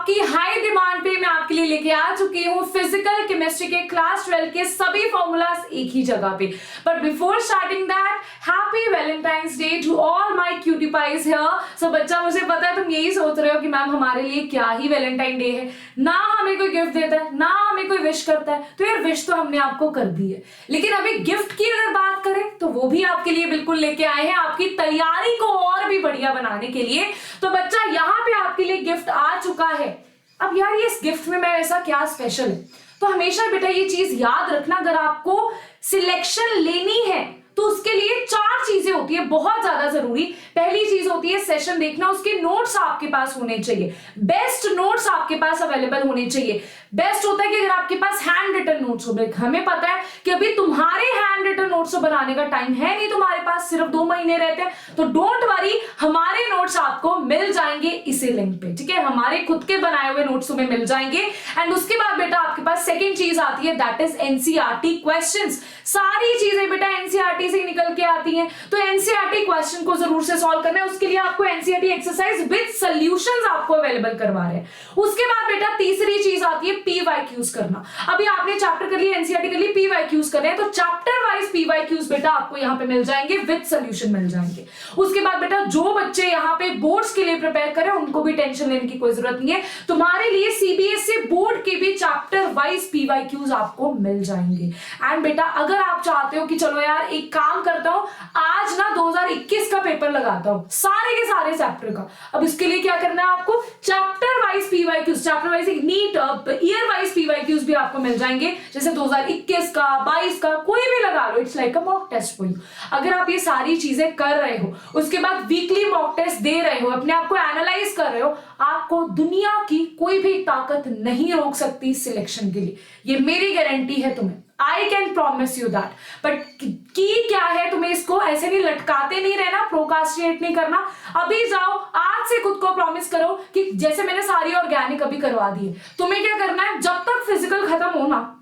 आपकी high demand पे मैं आपके लिए लेके आ चुकी हूँ फिजिकल केमिस्ट्री के क्लास 12 के सभी फॉर्मूलाज एक ही जगह पे। But before starting that, happy valentine's day to all my cutie pies here. So बच्चा, मुझे पता है तुम यही सोच रहे हो कि मैम हमारे लिए क्या ही वैलेंटाइन डे है, ना हमें कोई गिफ्ट देता है ना हमें कोई विश करता है। तो यार विश तो हमने आपको कर दी है, लेकिन अभी गिफ्ट की अगर बात करें तो वो भी आपके लिए बिल्कुल लेके आए हैं आपकी तैयारी को और भी बढ़िया बनाने के लिए। तो बच्चा यहाँ पे आपके लिए गिफ्ट आ चुका है। अब यार ये इस गिफ्ट में मैं ऐसा क्या स्पेशल है, तो हमेशा बेटा ये चीज याद रखना, अगर आपको सिलेक्शन लेनी है तो उसके लिए 4 चीजें होती है बहुत ज्यादा जरूरी। पहली चीज होती है सेशन देखना, उसके नोट्स आपके पास होने चाहिए, बेस्ट नोट्स आपके पास अवेलेबल होने चाहिए। बेस्ट होता है कि अगर आपके पास हैंड रिटन नोट्स हो। हमें पता है कि अभी तुम्हारे हैंड रिटन नोट्स बनाने का टाइम है नहीं, तुम्हारे पास सिर्फ 2 महीने रहते हैं, तो डोंट वरी, हमारे नोट्स आपको मिल जाएंगे इसी लिंक पे, ठीक है। हमारे खुद के बनाए हुए नोट्स तुम्हें मिल जाएंगे। एंड उसके बाद बेटा आपके पास सेकेंड चीज आती है, दैट इज एनसीईआरटी क्वेश्चंस। सारी चीजें बेटा एनसीईआरटी से निकल के आती हैं, तो एनसीईआरटी क्वेश्चन को जरूर से सॉल्व करना है। उसके लिए आपको एनसीईआरटी एक्सरसाइज विद सॉल्यूशंस आपको अवेलेबल करवा रहे हैं। उसके बाद बेटा तीसरी चीज आती है पीवाईक्यूज करना। अभी आपने चैप्टर कर लिया, एनसीईआरटी कर ली, पीवाईक्यूज कर रहे हैं, तो चैप्टर वाइज पीवाईक्यूज बेटा आपको यहाँ पे मिल जाएंगे, विद सॉल्यूशन मिल जाएंगे। उसके बाद बेटा जो बच्चे यहाँ पे बोर्ड्स के लिए प्रिपेयर करें उनको भी टेंशन लेने की कोई जरूरत नहीं है, तुम्हारे लिए सीबीएसई बोर्ड के भी चैप्टर वाइज पीवाईक्यूज आपको मिल जाएंगे। एंड बेटा अगर आप चाहते हो कि चलो यार एक काम करता हूं, आज ना 2021 का पेपर लगाता हूं सारे के सारे चैप्टर का, अब इसके लिए क्या करना है आपको, chapter wise PYQs, chapter wise NEET year wise PYQs भी आपको मिल जाएंगे, जैसे 2021 का 22 का कोई भी लगा लो, it's like a mock test for you. अगर आप ये सारी चीजें कर रहे हो, उसके बाद वीकली मॉक टेस्ट दे रहे हो, अपने आप को एनालाइज कर रहे हो, आपको दुनिया की कोई भी ताकत नहीं रोक सकती सिलेक्शन के लिए, ये मेरी गारंटी है तुम्हें। I can promise you that. But की क्या है, तुम्हें इसको ऐसे नहीं लटकाते नहीं रहना, प्रोकास्टिनेट नहीं करना। अभी जाओ, आज से खुद को प्रॉमिस करो कि जैसे मैंने सारी ऑर्गेनिक अभी करवा दी है, तुम्हें क्या करना है, जब तक फिजिकल खत्म हो ना,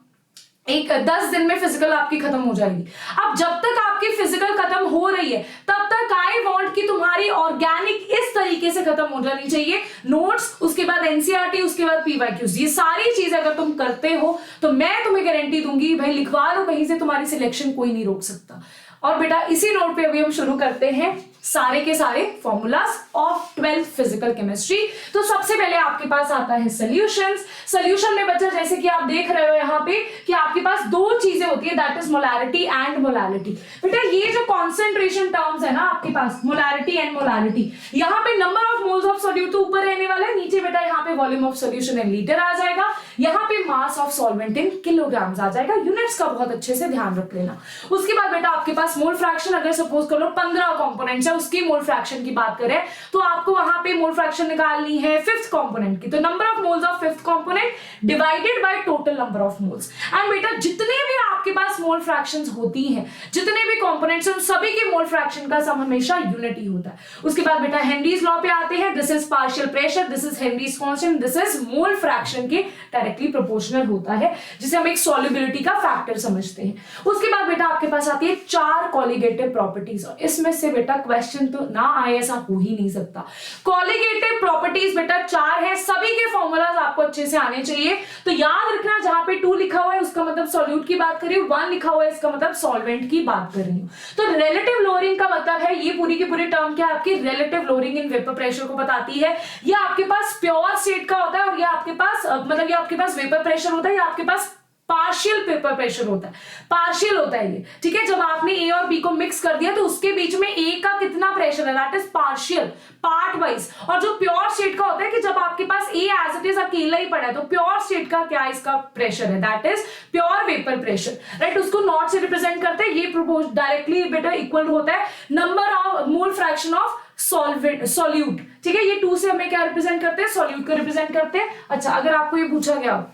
10 दिन में फिजिकल आपकी खत्म हो जाएगी। अब जब तक आपकी फिजिकल खत्म हो रही है तब तक आई वांट कि तुम्हारी ऑर्गेनिक इस तरीके से खत्म हो जानी चाहिए, नोट्स, उसके बाद एनसीईआरटी, उसके बाद पीवाईक्यूज, ये सारी चीजें अगर तुम करते हो तो मैं तुम्हें गारंटी दूंगी भाई लिखवा लो कहीं से, तुम्हारी सिलेक्शन कोई नहीं रोक सकता। और बेटा इसी नोट पे अभी हम शुरू करते हैं सारे के सारे formulas of 12th physical chemistry. तो सबसे पहले आपके पास आता है सॉल्यूशंस। सॉल्यूशन में बच्चा जैसे कि आप देख रहे हो यहाँ पे कि आपके पास 2 चीजें होती है, that is molarity and molality. बेटा ये जो कॉन्सेंट्रेशन टर्म्स है ना आपके पास, मोलैरिटी एंड मोलैलिटी, यहाँ पे number of moles of solute तो ऊपर रहने वाला है, नीचे बेटा यहाँ पे volume of solution in litre आ जाएगा, यहाँ पे mass of solvent in kilograms आ जाएगा। यूनिट्स का बहुत अच्छे से ध्यान रख लेना। उसके बाद बेटा आपके पास मोल फ्रैक्शन, अगर सपोज कर लो 15 कंपोनेंट्स है, उसकी मोल फ्रैक्शन की बात करें तो आपको वहां पे मोल फ्रैक्शन निकालनी है 5th कंपोनेंट की, तो number of moles of 5th component divided by total number of moles. And बेटा जितने भी आपके पास मोल फ्रैक्शंस होती हैं, जितने भी कंपोनेंट्स हैं, उन सभी के मोल फ्रैक्शन का सम हमेशा यूनिट ही होता है। उसके बाद बेटा हेनरीज लॉ पे आते हैं, this is partial pressure, this is Henrys constant, this is mole fraction के डायरेक्टली प्रोपोर्शनल होता है, जिसे हम एक सॉल्युबिलिटी का फैक्टर समझते हैं। उसके बाद बेटा आपके पास आती है 4 कॉलिगेटिव प्रॉपर्टीज, और इसमें से बेटा क्वेश्चन तो ना आए ऐसा हो ही नहीं सकता। कॉलिगेटिव प्रॉपर्टीज बेटा 4 है, सभी के फॉर्मूलाज आपको अच्छे से आने चाहिए। तो याद रखना जहां पे 2 लिखा हुआ है उसका मतलब सॉल्यूट की बात कर रही हूं, 1 लिखा हुआ है इसका मतलब सॉल्वेंट की बात कर रही हूं। तो रिलेटिव लोअरिंग का मतलब है, ये पूरी की पूरी टर्म क्या है आपकी, relative lowering in vapour pressure को बताती है। ये आपके पास प्योर स्टेट का होता है, और ये आपके पास मतलब ये आपके पास वेपर प्रेशर होता है, या आपके पास पार्शियल पेपर प्रेशर होता है, पार्शियल होता है ये, ठीक है। जब आपने ए और बी को मिक्स कर दिया तो उसके बीच में ए का कितना प्रेशर है, that is partial, part wise. और जो प्योर स्टेट का होता है कि जब आपके पास ए एज इट इज अकेला ही पड़ा है, तो प्योर स्टेट का क्या इसका प्रेशर है, that is pure vapour pressure, right. उसको नॉट से रिप्रेजेंट करते हैं, ये प्रोपोर्शन डायरेक्टली बेटा इक्वल होता है number of mole fraction of solute, ठीक है। ये 2 से हमें क्या रिप्रेजेंट करते हैं, सॉल्यूट को रिप्रेजेंट करते हैं। अच्छा, अगर आपको ये पूछा गया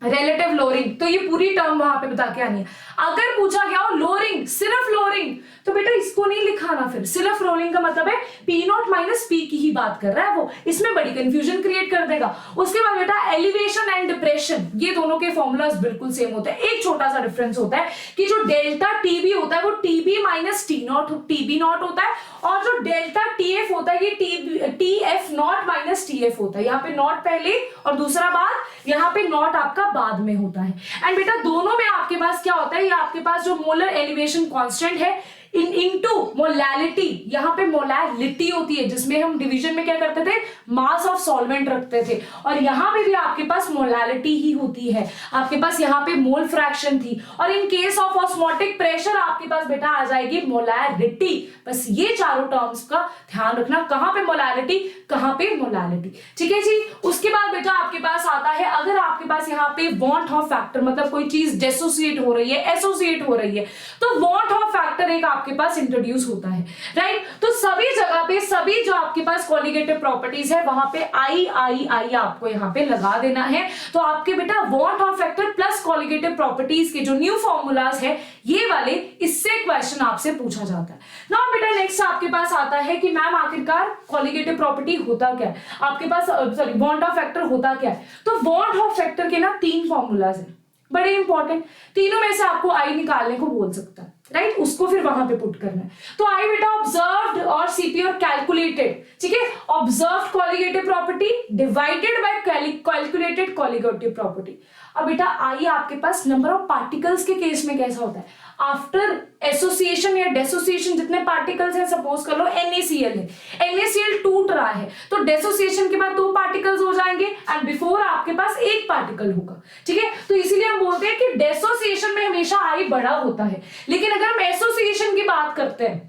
रिलेटिव लोअरिंग, तो ये पूरी टर्म वहां पे बता के आनी है। अगर पूछा गया हो लोअरिंग, सिर्फ लोअरिंग, तो बेटा इसको नहीं लिखाना, फिर सिर्फ लोअरिंग का मतलब है पी नॉट माइनस पी की ही बात कर रहा है वो, इसमें बड़ी कंफ्यूजन क्रिएट कर देगा। उसके बाद बेटा एलिवेशन एंड डिप्रेशन, ये दोनों के फॉर्मूलाज बिल्कुल सेम होते हैं, एक छोटा सा डिफरेंस होता है कि जो डेल्टा टीबी होता है वो TB minus T not TB naught होता है, और जो डेल्टा टीएफ होता है ये टीएफ नॉट माइनस टीएफ होता है। यहाँ पे नॉट पहले और दूसरा बाद, यहाँ पे नॉट आपका बाद में होता है। एंड बेटा दोनों में आपके पास क्या होता है, ये आपके पास जो मोलर एलिवेशन कांस्टेंट है इनटू मोलैलिटी, यहाँ पे मोलैलिटी होती है जिसमें हम डिवीजन में क्या करते थे, मास ऑफ सॉल्वेंट रखते थे, और यहाँ पे भी आपके पास मोलैलिटी ही होती है, आपके पास यहाँ पे मोल फ्रैक्शन थी, और इन केस ऑफ ऑस्मोटिक प्रेशर आपके पास बेटा आ जाएगी मोलैरिटी। बस ये चारों टर्म्स का ध्यान रखना, कहाँ पे मोलैरिटी, कहाँ पे मोलैलिटी, ठीक है जी। उसके बाद बेटा आपके पास आता है, अगर आपके पास यहाँ पे वॉन्ट ऑफ फैक्टर, मतलब कोई चीज डिसोसिएट हो रही है, एसोसिएट हो रही है, तो वॉन्ट ऑफ फैक्टर एक आपके पास इंट्रोड्यूस होता है, राइट। तो सभी जगह पे सभी जो आपके पास कॉलिगेटिव प्रॉपर्टीज है वहां पे आई आई आई आपको यहाँ पे लगा देना है। तो आपके बेटा want of factor plus colligative properties के जो न्यू फॉर्मूलाज है ये वाले, इससे क्वेश्चन आपसे पूछा जाता है। नाउ बेटा नेक्स्ट आपके पास आता है कि मैम आखिरकार कॉलिगेटिव प्रॉपर्टी होता क्या है, आपके पास सॉरी वॉन्ट ऑफ फैक्टर होता क्या है। तो वॉन्ट ऑफ फैक्टर के ना 3 फॉर्मूलाज है, बड़े इंपॉर्टेंट, तीनों में से आपको आई निकालने को बोल सकता है, राइट, उसको फिर वहां पे पुट करना है। तो आई बेटा ऑब्जर्व्ड और सीपी और कैलकुलेटेड, ठीक है, observed colligative property divided by calculated colligative property. अब बेटा आई आपके पास नंबर ऑफ पार्टिकल्स के केस में कैसा होता है, आफ्टर एसोसिएशन या डेसोसिएशन जितने पार्टिकल्स हैं, सपोज कर लो NaCl है, NaCl टूट रहा है तो डेसोसिएशन के बाद 2 पार्टिकल्स हो जाएंगे एंड बिफोर आपके पास 1 पार्टिकल होगा, ठीक है। तो इसीलिए हम बोलते हैं कि डेसोसिएशन में हमेशा आई बड़ा होता है, लेकिन अगर हम एसोसिएशन की बात करते हैं,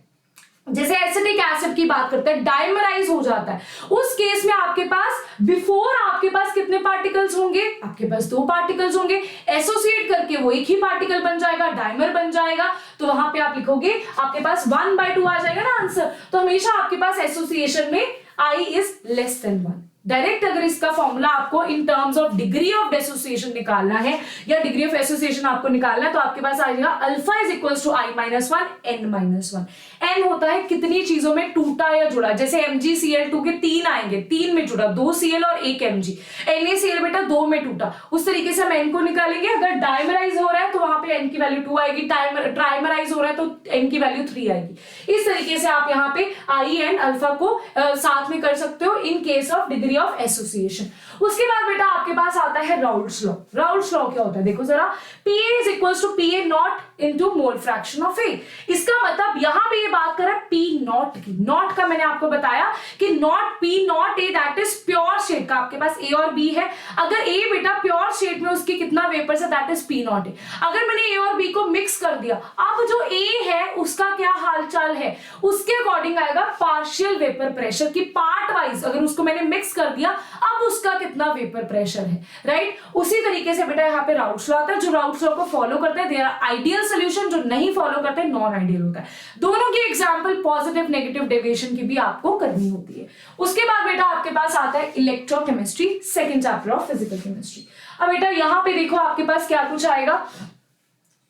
जैसे एसिटिक एसिड की बात करते हैं, डाइमराइज हो जाता है, उस केस में आपके पास बिफोर आपके पास कितने पार्टिकल्स होंगे, आपके पास 2 पार्टिकल्स होंगे, एसोसिएट करके वो एक ही पार्टिकल बन जाएगा, डाइमर बन जाएगा, तो वहां पे आप लिखोगे आपके पास 1/2 आ जाएगा ना आंसर। तो हमेशा आपके पास एसोसिएशन में i is less than 1। Direct अगर इसका फॉर्मूला आपको in terms of degree of dissociation निकालना है या डिग्री ऑफ एसोसिएशन आपको निकालना है, तो आपके पास आ जाएगा alpha is equals to i-1 n-1। n होता है कितनी चीजों में टूटा या जुड़ा, जैसे MgCl2 के 3 आएंगे, 3 में जुड़ा, 2 Cl और 1 Mg, NaCl बेटा 2 में टूटा, उस तरीके से हम n को निकालेंगे। अगर डाइमराइज हो रहा है तो वहां पे n की वैल्यू 2 आएगी, ट्राइमराइज हो रहा है तो n की वैल्यू 3 आएगी। इस तरीके से आप यहाँ पे i एंड अल्फा को साथ में कर सकते हो इन case of degree of association. उसके बाद बेटा आपके पास आता है राउल्ट्स लॉ। राउल्ट्स लॉ क्या होता है, देखो जरा, Pa is equals to Pa not into mole fraction of A। इसका मतलब यहां पे ये बात कर रहा है P नॉट की। नॉट का मैंने आपको बताया कि not P not A that is pure state का, आपके पास A और B है, अगर A बेटा प्योर स्टेट में उसके कितना वेपर्स है that is P not A। अगर मैंने A और B को मिक्स कर दिया, अब जो A है उसका क्या हालचाल है, उसके अकॉर्डिंग आएगा पार्शियल वेपर प्रेशर की पार्ट वाइज, अगर उसको मैंने मिक्स कर दिया अब उसका कितना वेपर प्रेशर है, राइट। उसी तरीके से बेटा यहाँ पे राउल्ट्स लॉ आता है, जो राउल्ट्स लॉ को फॉलो करते हैं दे आर आइडियल सॉल्यूशन, जो नहीं फॉलो करते हैं नॉन आइडियल होता है। दोनों की एग्जांपल पॉजिटिव नेगेटिव डेविएशन की भी आपको करनी होती है। उसके बाद बेटा आपके पास आता है electrochemistry, second chapter of physical chemistry. अब बेटा यहाँ पे देखो आपके पास क्या कुछ आएगा,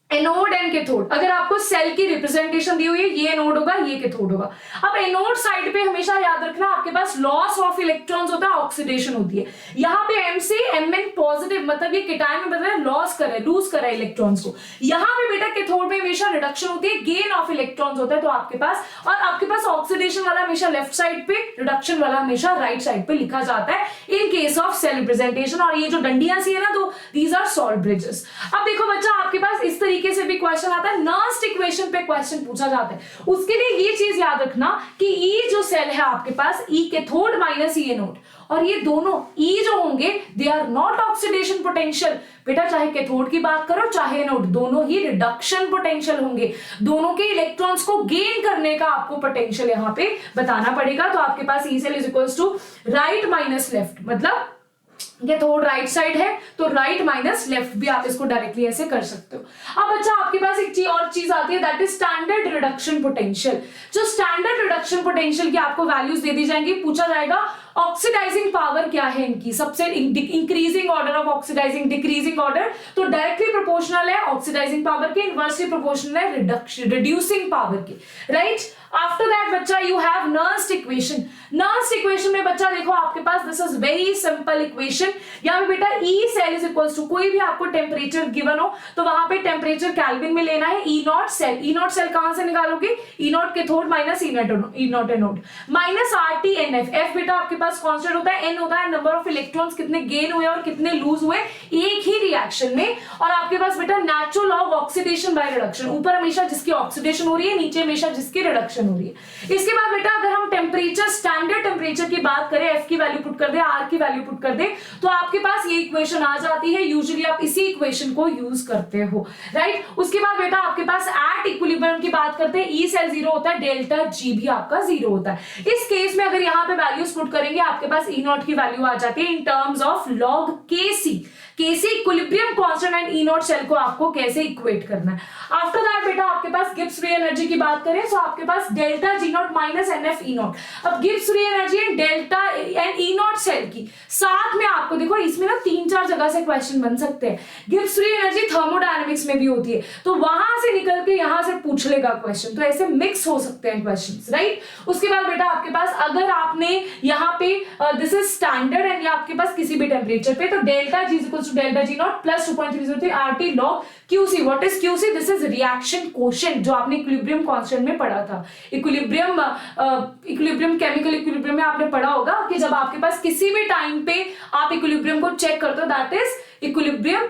एनोड एंड कैथोड। अगर आपको सेल की रिप्रेजेंटेशन दी हुई है, ये एनोड होगा ये कैथोड होगा। अब एनोड साइड पे हमेशा याद रखना आपके पास लॉस ऑफ इलेक्ट्रॉन्स होता है, ऑक्सीडेशन होती है। यहाँ पे M से Mn पॉजिटिव, मतलब ये केटायन में बदल रहा है, लॉस कर रहा है, लूज कर रहा है इलेक्ट्रॉन्स को। यहाँ पे बेटा कैथोड में हमेशा रिडक्शन होती है, गेन ऑफ इलेक्ट्रॉन्स होता है, तो आपके पास, और आपके पास ऑक्सीडेशन वाला हमेशा लेफ्ट साइड पे, रिडक्शन वाला हमेशा राइट साइड पे लिखा जाता है in case of cell representation. और ये जो डंडियां सी है ना, तो दीज आर सॉल्ट ब्रिजेस। अब देखो बच्चा आपके पास इस तरीके से भी क्वेश्चन आता है, नर्स्ट इक्वेशन पे क्वेश्चन पूछा जाता है। उसके लिए ये चीज याद रखना कि ई जो सेल है आपके पास, E cathode minus E anode, और ये दोनों ई जो होंगे they are not oxidation potential. बेटा चाहे कैथोड की बात करो चाहे एनोड, दोनों ही रिडक्शन पोटेंशियल होंगे, दोनों के इलेक्ट्रॉन्स को गेन करने का आपको पोटेंशियल यहाँ पे बताना पड़ेगा। तो आपके पास E cell is equals to right minus left, मतलब कैथोड राइट साइड है तो राइट माइनस लेफ्ट भी आप इसको डायरेक्टली ऐसे कर सकते हो। अब बच्चा आपके पास एक और चीज आती है that is standard reduction potential. जो स्टैंडर्ड रिडक्शन पोटेंशियल की आपको वैल्यूज दे दी जाएंगी, पूछा जाएगा ऑक्सीडाइजिंग पावर क्या है इनकी, सबसे increasing order of oxidising, decreasing order, तो डायरेक्टली प्रोपोर्शनल है ऑक्सीडाइजिंग पावर के, इनवर्सली प्रोपोर्शनल है रिड्यूसिंग पावर के, राइट। आफ्टर दैट बच्चा you have Nernst equation. Nernst equation में बच्चा देखो आपके पास this is very simple equation. यहाँ पे बेटा E cell is equals to, कोई भी आपको टेम्परेचर गिवन हो तो वहां पे टेम्परेचर केल्विन में लेना है। E naught cell, E naught cell कहां से निकालोगे, E naught cathode minus E naught anode minus R T N F. F बेटा आपके पास कांस्टेंट होता है, एन होता है नंबर ऑफ इलेक्ट्रॉन्स कितने गेन हुए और कितने लूज हुए एक ही रिएक्शन में। और आपके पास बेटा natural law of oxidation by reduction, ऊपर हमेशा जिसकी ऑक्सीडेशन हो रही है, नीचे हमेशा जिसकी रिडक्शन हो रही है। इसके बाद बेटा अगर हम टेम्परेचर, स्टैंडर्ड टेम्परेचर की बात करें, एफ की वैल्यू पुट कर दे, आर की वैल्यू पुट कर दे, तो आपके पास ये इक्वेशन आ जाती है। यूजुअली आप इसी इक्वेशन को यूज करते हो, राइट। उसके बाद बेटा आपके पास एट इक्विलिब्रियम की बात करते हैं, ई सेल जीरो होता है, डेल्टा जी भी आपका जीरो होता है। इस केस में अगर यहाँ पे वैल्यूज पुट करेंगे आपके पास ई नॉट की वैल्यू आ जाती है इन terms of log K C. K C equilibrium constant and E naught cell को आपको कैसे इक्वेट करना है। आफ्टर दैट बेटा आपके पास गिब्स फ्री एनर्जी की बात करें तो आपके पास delta G naught minus n F E naught. अब Gibbs free energy and delta and E naught cell की साथ में आपको देखो इसमें ना 3-4 जगह से क्वेश्चन बन सकते हैं। गिब्स फ्री एनर्जी थर्मोडायनेमिक्स में भी होती है तो वहां से निकल के यहां से पूछ लेगा क्वेश्चन, तो ऐसे मिक्स हो सकते हैं क्वेश्चन, राइट। उसके बाद बेटा आपके पास अगर आपने यहाँ पे दिस इज स्टैंडर्ड एंड आपके पास किसी भी टेम्परेचर पे, तो delta G equals to delta G not plus 2.303 RT log QC. What is QC? This is reaction quotient, जो आपने इक्विलिब्रियम कांस्टेंट में पढ़ा था। इक्विलिब्रियम केमिकल इक्विलिब्रियम में आपने पढ़ा होगा कि जब आपके पास किसी भी टाइम पे आप इक्विलिब्रियम को चेक करते हो दैट इज इक्विलिब्रियम,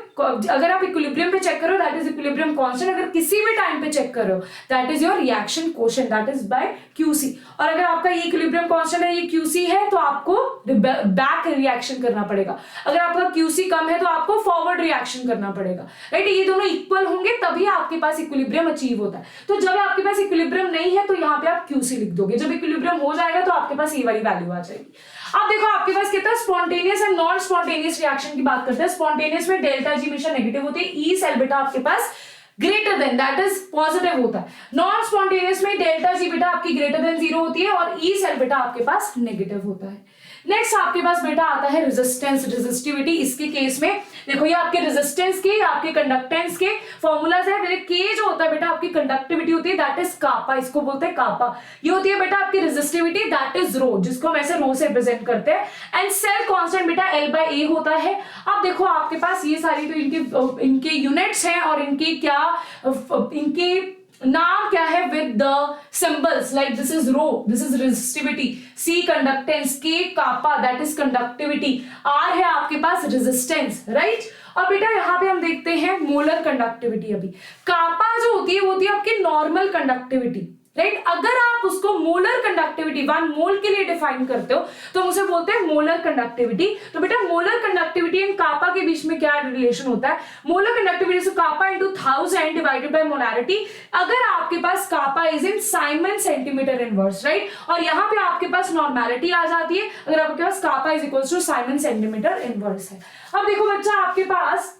अगर आप इक्विलिब्रियम पे चेक करो दैट इज इक्विलिब्रियम कांस्टेंट, अगर किसी भी टाइम पे चेक करो that is your reaction quotient, that is by QC. और अगर आपका ये इक्विलिब्रियम कांस्टेंट है, ये क्यूसी है, तो आपको बैक रिएक्शन करना पड़ेगा। अगर आपका क्यूसी कम है तो आपको फॉरवर्ड रिएक्शन करना पड़ेगा, राइट। ये दोनों इक्वल होंगे तभी आपके पास इक्विलिब्रियम अचीव होता है। तो जब आपके पास इक्विलिब्रियम नहीं है तो यहाँ पे आप क्यूसी लिख दोगे, जब इक्विलिब्रियम हो जाएगा तो आपके पास ये वाली वैल्यू आ जाएगी। अब देखो आपके पास कितना spontaneous and non spontaneous reaction की बात करते हैं। स्पॉन्टेनियस में डेल्टा जी हमेशा नेगेटिव होती है, ई सेल बेटा आपके पास greater than that is positive होता है। नॉन स्पॉन्टेनियस में डेल्टा जी बेटा आपकी ग्रेटर देन 0 होती है और ई सेल बेटा आपके पास नेगेटिव होता है। नेक्स्ट आपके पास बेटा आता है रेजिस्टेंस, रेजिस्टिविटी। इसके केस में देखो ये आपके रेजिस्टेंस के, आपके कंडक्टेंस के फॉर्मूलाज है। के जो होता है बेटा आपकी कंडक्टिविटी होती है दैट इज कापा, इसको बोलते हैं कापा। ये होती है बेटा आपकी रेजिस्टिविटी दैट इज रो, जिसको हम ऐसे रो से रिप्रेजेंट करते हैं। एंड सेल कांस्टेंट बेटा L/A होता है। अब देखो आपके पास ये सारी तो इनके यूनिट्स हैं और इनके नाम क्या है with the symbols, like this is rho, this is resistivity, C conductance, K kappa that is conductivity, R है आपके पास रेजिस्टेंस, राइट। और बेटा यहाँ पे हम देखते हैं मोलर कंडक्टिविटी। अभी कापा जो होती है वो होती है आपकी नॉर्मल कंडक्टिविटी, राइट। अगर आप उसको मोलर कंडक्टिविटी 1 मोल के लिए डिफाइन करते हो तो उसे बोलते हैं मोलर कंडक्टिविटी। तो बेटा मोलर कंडक्टिविटी एंड कापा के बीच में क्या रिलेशन होता है? मोलर कंडक्टिविटी से kappa into 1000 divided by molarity. अगर आपके पास kappa is in siemens centimetre inverse, right, और यहाँ पे आपके पास नॉर्मेलिटी आ जाती है अगर आपके पास kappa is equal to siemens centimetre inverse है। अब देखो बच्चा आपके पास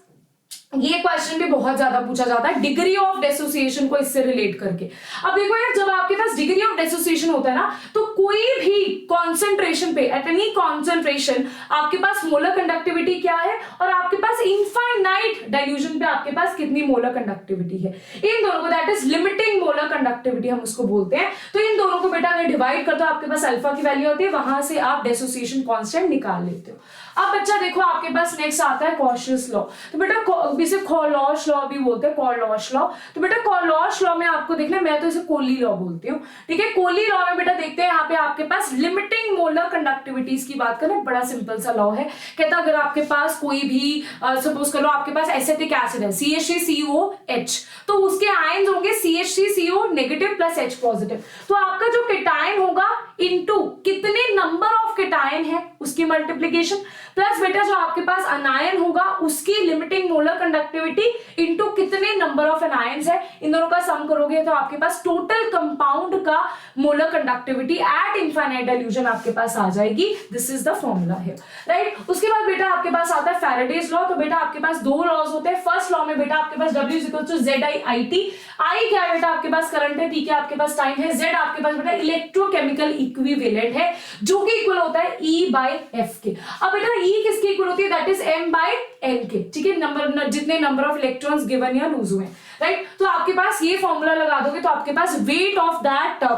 ये क्वेश्चन भी बहुत ज्यादा पूछा जाता है डिग्री ऑफ डिसोसिएशन को इससे रिलेट करके। अब देखो यार जब आपके पास डिग्री ऑफ डिसोसिएशन होता है ना तो कोई भी कॉन्सेंट्रेशन पे, एट एनी कॉन्सेंट्रेशन आपके पास मोलर कंडक्टिविटी क्या है और आपके पास इनफाइनाइट डाइल्यूशन पे आपके पास कितनी मोलर कंडक्टिविटी है, इन दोनों को that is limiting molar conductivity हम उसको बोलते हैं। तो इन दोनों को बेटा अगर डिवाइड करते हो आपके पास अल्फा की वैल्यू होती है, वहां से आप डिसोसिएशन कांस्टेंट निकाल लेते हो। अब बच्चा देखो आपके पास नेक्स्ट आता है कॉशस लॉ। तो बेटा इसे कॉलॉश लॉ भी बोलते हैं, कॉलॉश लॉ। तो बेटा कॉलॉश लॉ में आपको देखना, मैं तो इसे कोली लॉ बोलती हूँ, ठीक है। कोली लॉ में बेटा देखते हैं यहाँ पे आपके पास लिमिटिंग मोलर कंडक्टिविटीज की बात करें, बड़ा सिंपल सा लॉ है। कहता अगर आपके पास कोई भी सपोज करो आपके पास एसिटिक एसिड है CH3COH, तो उसके आयन्स होंगे CH3CO negative plus H positive. तो आपका जो केटायन होगा इनटू कितने नंबर ऑफ केटायन है उसकी मल्टीप्लीकेशन, प्लस बेटा जो आपके पास अनायन होगा उसकी लिमिटिंग मोलर कंडक्टिविटी इनटू कितने नंबर ऑफ एनायंस है, इन दोनों का सम करोगे तो आपके पास टोटल कंपाउंड का molar conductivity eight infinite dilution आपके पास आ जाएगी। दिस इज द फॉर्मूला है, राइट। उसके बाद बेटा आपके पास आता है फैराडेज लॉ। तो बेटा आपके पास दो लॉज होते हैं। फर्स्ट लॉ में बेटा आपके पास W is equal to ZI/IT। I क्या है बेटा आपके पास करंट है, T क्या आपके पास टाइम है, Z आपके पास बेटा इलेक्ट्रोकेमिकल इक्विवेलेंट है जो कि इक्वल होता है E/F के। अब बेटा E किसकी इक्वल होती है, दैट इज M/N के, ठीक है, नंबर जितने नंबर ऑफ इलेक्ट्रॉन्स गिवन या लूज हुए, राइट। तो आपके पास ये फॉर्मूला लगा दोगे तो आपके पास weight of that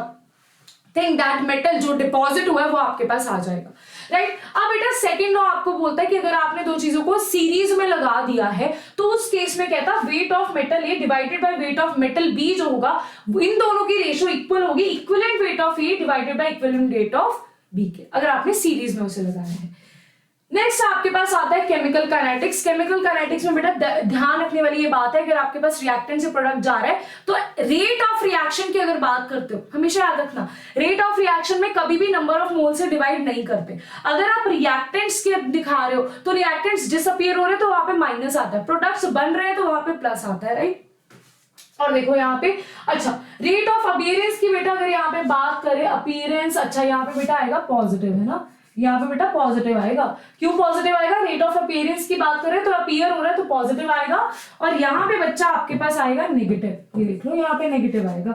thing, that metal जो डिपॉजिट हुआ है वो आपके पास आ जाएगा, राइट। अब बेटा सेकंड लॉ आपको बोलता है कि अगर आपने दो चीजों को सीरीज में लगा दिया है तो उस केस में कहता है weight of metal A divided by weight of metal B जो होगा इन दोनों की रेशियो इक्वल होगी equivalent weight of A divided by equivalent weight of B के, अगर आपने सीरीज में उसे लगाया है। नेक्स्ट आपके पास आता है केमिकल काइनेटिक्स। केमिकल काइनेटिक्स में बेटा ध्यान रखने वाली ये बात है, अगर आपके पास रिएक्टेंट से प्रोडक्ट जा रहा है तो रेट ऑफ रिएक्शन की अगर बात करते हो, हमेशा याद रखना रेट ऑफ रिएक्शन में कभी भी नंबर ऑफ मोल से डिवाइड नहीं करते। अगर आप रिएक्टेंट्स के दिखा रहे हो तो रिएक्टेंट्स डिसअपीयर हो रहे हैं तो वहां पे माइनस आता है, प्रोडक्ट्स बन रहे हैं तो वहां पे प्लस आता है, राइट। और देखो यहाँ पे अच्छा रेट ऑफ अपीयरेंस की बेटा अगर यहाँ पे बात करें अपीयरेंस, अच्छा यहाँ पे बेटा आएगा पॉजिटिव, है ना, यहाँ पे बेटा पॉजिटिव आएगा। क्यों पॉजिटिव आएगा, रेट ऑफ अपीयरेंस की बात करें तो अपीयर हो रहा है तो पॉजिटिव आएगा, और यहाँ पे बच्चा आपके पास आएगा नेगेटिव, ये देख लो यहाँ पे नेगेटिव आएगा,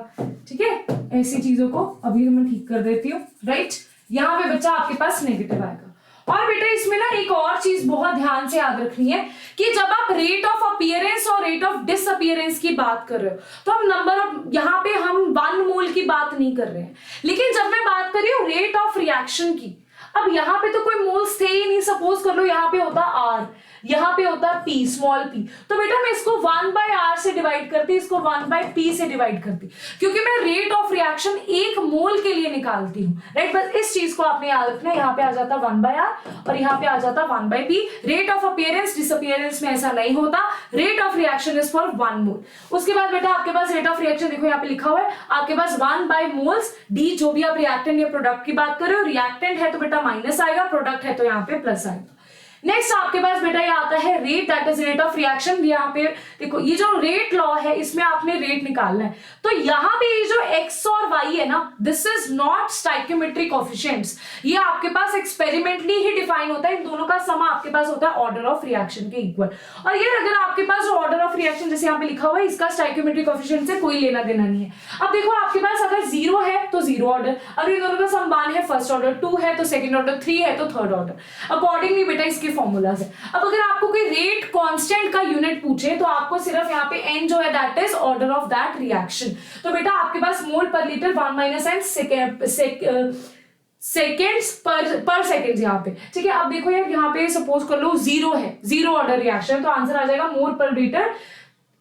ठीक है। ऐसी चीजों को अभी तो मैं ठीक कर देती हूँ, राइट। यहाँ पे बच्चा आपके पास नेगेटिव आएगा। और बेटा इसमें ना एक और चीज बहुत ध्यान से याद रखनी है कि जब आप रेट ऑफ अपीयरेंस और रेट ऑफ डिसअपीयरेंस की बात कर रहे हो तो हम नंबर ऑफ, यहाँ पे हम 1 मोल की बात नहीं कर रहे हैं, लेकिन जब मैं बात कर रही हूँ रेट ऑफ रिएक्शन की, अब यहाँ पे तो कोई मोल्स थे ही नहीं, सपोज कर लो यहाँ पे होता R, यहाँ पे होता P, स्मॉल p, तो बेटा मैं इसको 1/R से डिवाइड करती, इसको 1/P से डिवाइड करती, क्योंकि मैं रेट ऑफ रिएक्शन 1 मोल के लिए निकालती हूँ, राइट। बस इस चीज को आपने याद रखना है, यहाँ पे आ जाता 1/R और यहाँ पे आ जाता 1/P। Rate of appearance disappearance में ऐसा नहीं होता, rate of reaction is for 1 मोल। उसके बाद बेटा आपके पास रेट ऑफ रिएक्शन देखो यहाँ पे लिखा हुआ है आपके पास 1/मोल्स D, जो भी आप रिएक्टेंट या प्रोडक्ट की बात कर रहे हो, रिएक्टेंट है तो बेटा माइनस आएगा, प्रोडक्ट है तो यहाँ पे प्लस आएगा। नेक्स्ट आपके पास बेटा ये आता है rate, that is rate of reaction. यहाँ पे देखो ये जो रेट लॉ है इसमें आपने रेट निकालना है, तो यहाँ पे ये जो x और y है ना, this is not stoichiometric coefficients, ये आपके पास एक्सपेरिमेंटली ही डिफाइन होता है, इन दोनों का सम आपके पास होता है ऑर्डर ऑफ रिएक्शन के इक्वल। और ये अगर आपके पास जो ऑर्डर ऑफ रिएक्शन जैसे यहाँ पे लिखा हुआ है इसका स्टाइकियोमेट्रिक कोएफिशिएंट से कोई लेना देना नहीं है। अब देखो आपके पास अगर 0 है तो 0 ऑर्डर, अगर इन दोनों का सम 1 है फर्स्ट ऑर्डर, 2 है तो सेकंड ऑर्डर, 3 है तो थर्ड ऑर्डर, अकॉर्डिंगली बेटा इसके फॉर्मूलाज है। अब अगर आपको कोई रेट कांस्टेंट का यूनिट पूछे तो आपको सिर्फ यहाँ पे n जो है that is order of that reaction, तो बेटा आपके पास मोल पर लीटर 1 - n सेकेंड्स पर सेकेंड यहाँ पे, ठीक है। अब देखो यार यहाँ पे सपोज कर लो 0 है, 0 ऑर्डर रिएक्शन, तो आंसर आ जाएगा मोल पर लीटर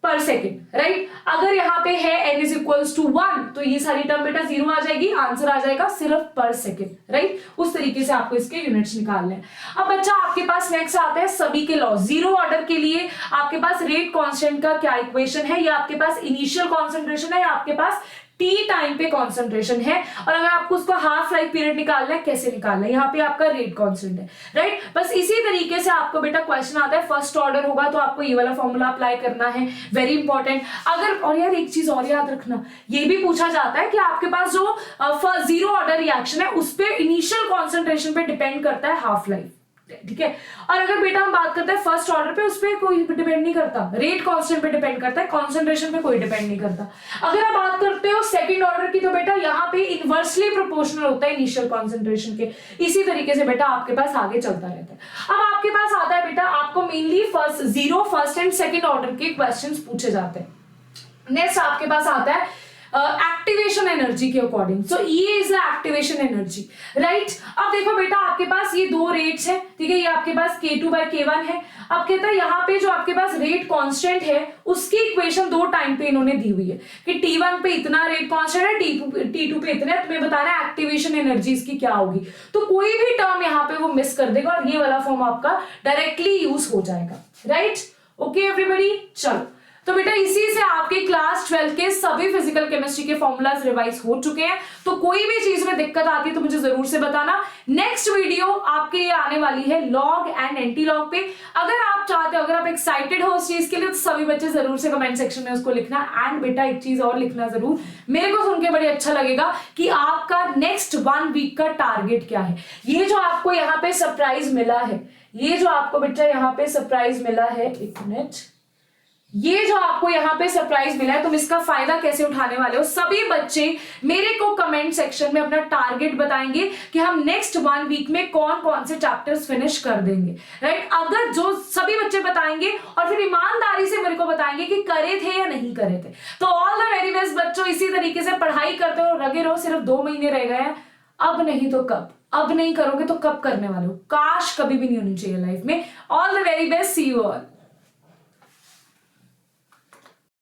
पर सेकेंड, राइट। अगर यहाँ पे है n इज इक्वल्स टू 1 तो ये सारी टर्म बेटा 0 आ जाएगी, आंसर आ जाएगा सिर्फ पर सेकेंड, राइट। उस तरीके से आपको इसके यूनिट्स निकालने हैं। अब बच्चा आपके पास नेक्स्ट आता है सभी के लॉ। 0 ऑर्डर के लिए आपके पास रेट कांस्टेंट का क्या इक्वेशन है, या आपके पास इनिशियल कॉन्सेंट्रेशन है, या आपके पास T टाइम पे कॉन्सेंट्रेशन है, और अगर आपको उसका हाफ लाइफ पीरियड निकालना है, कैसे निकालना है, यहाँ पे आपका रेट कांस्टेंट है, राइट। बस इसी तरीके से आपको बेटा क्वेश्चन आता है, फर्स्ट ऑर्डर होगा तो आपको ये वाला फॉर्मूला अप्लाई करना है, वेरी इंपॉर्टेंट। अगर और यार एक चीज और याद रखना, ये भी पूछा जाता है कि आपके पास जो 0 ऑर्डर रिएक्शन है उस पर इनिशियल कॉन्सेंट्रेशन पे डिपेंड करता है हाफ लाइफ, ठीक है। और अगर बेटा हम बात करते हैं फर्स्ट ऑर्डर पे, उस पर कोई डिपेंड नहीं करता, रेट कांस्टेंट पे डिपेंड करता है, कॉन्सेंट्रेशन पे कोई डिपेंड नहीं करता। अगर आप बात करते हो सेकंड ऑर्डर की तो बेटा यहाँ पे इनवर्सली प्रोपोर्शनल होता है इनिशियल कॉन्सेंट्रेशन के, इसी तरीके से बेटा आपके पास आगे चलता रहता है। अब आपके पास आता है बेटा आपको mainly first and second order के क्वेश्चन पूछे जाते हैं। नेक्स्ट आपके पास आता है एक्टिवेशन एनर्जी के अकॉर्डिंग, सो ये इज एक्टिवेशन एनर्जी, राइट। अब देखो बेटा आपके पास ये दो रेट्स है, ठीक है, ये आपके पास K2/K1 है। अब कहता है यहाँ पे जो आपके पास रेट कांस्टेंट है उसकी इक्वेशन 2 टाइम पे इन्होंने दी हुई है कि T1 पे इतना रेट कांस्टेंट है, T2 पे इतना है, तुम्हें बताना है एक्टिवेशन एनर्जी इसकी क्या होगी। तो कोई भी टर्म यहाँ पे वो मिस कर देगा और ये वाला फॉर्म आपका डायरेक्टली यूज हो जाएगा, राइट। ओके एवरीबॉडी, चलो तो बेटा इसी से आपके क्लास 12 के सभी फिजिकल केमिस्ट्री के फॉर्मूलाज रिवाइज हो चुके हैं। तो कोई भी चीज में दिक्कत आती है तो मुझे जरूर से बताना। नेक्स्ट वीडियो आपके ये आने वाली है लॉग एंड एंटी लॉग पे। अगर आप चाहते हो, अगर आप एक्साइटेड हो उस चीज के लिए, तो सभी बच्चे जरूर से कमेंट सेक्शन में उसको लिखना। एंड बेटा एक चीज और लिखना जरूर, मेरे को सुन के बड़े अच्छा लगेगा कि आपका नेक्स्ट 1 वीक का टारगेट क्या है। ये जो आपको यहाँ पे सरप्राइज मिला है, ये जो आपको बेटा यहाँ पे सरप्राइज मिला है, एक मिनट, ये जो आपको यहाँ पे सरप्राइज मिला है, तुम इसका फायदा कैसे उठाने वाले हो। सभी बच्चे मेरे को कमेंट सेक्शन में अपना टारगेट बताएंगे कि हम नेक्स्ट 1 वीक में कौन कौन से चैप्टर्स फिनिश कर देंगे, राइट। अगर जो सभी बच्चे बताएंगे और फिर ईमानदारी से मेरे को बताएंगे कि करे थे या नहीं करे थे। तो ऑल द वेरी बेस्ट बच्चों, इसी तरीके से पढ़ाई करते हो, लगे रहो। सिर्फ 2 महीने रह गए हैं, अब नहीं तो कब, अब नहीं करोगे तो कब करने वाले हो। काश कभी भी नहीं होनी चाहिए लाइफ में। All the very best, see you all.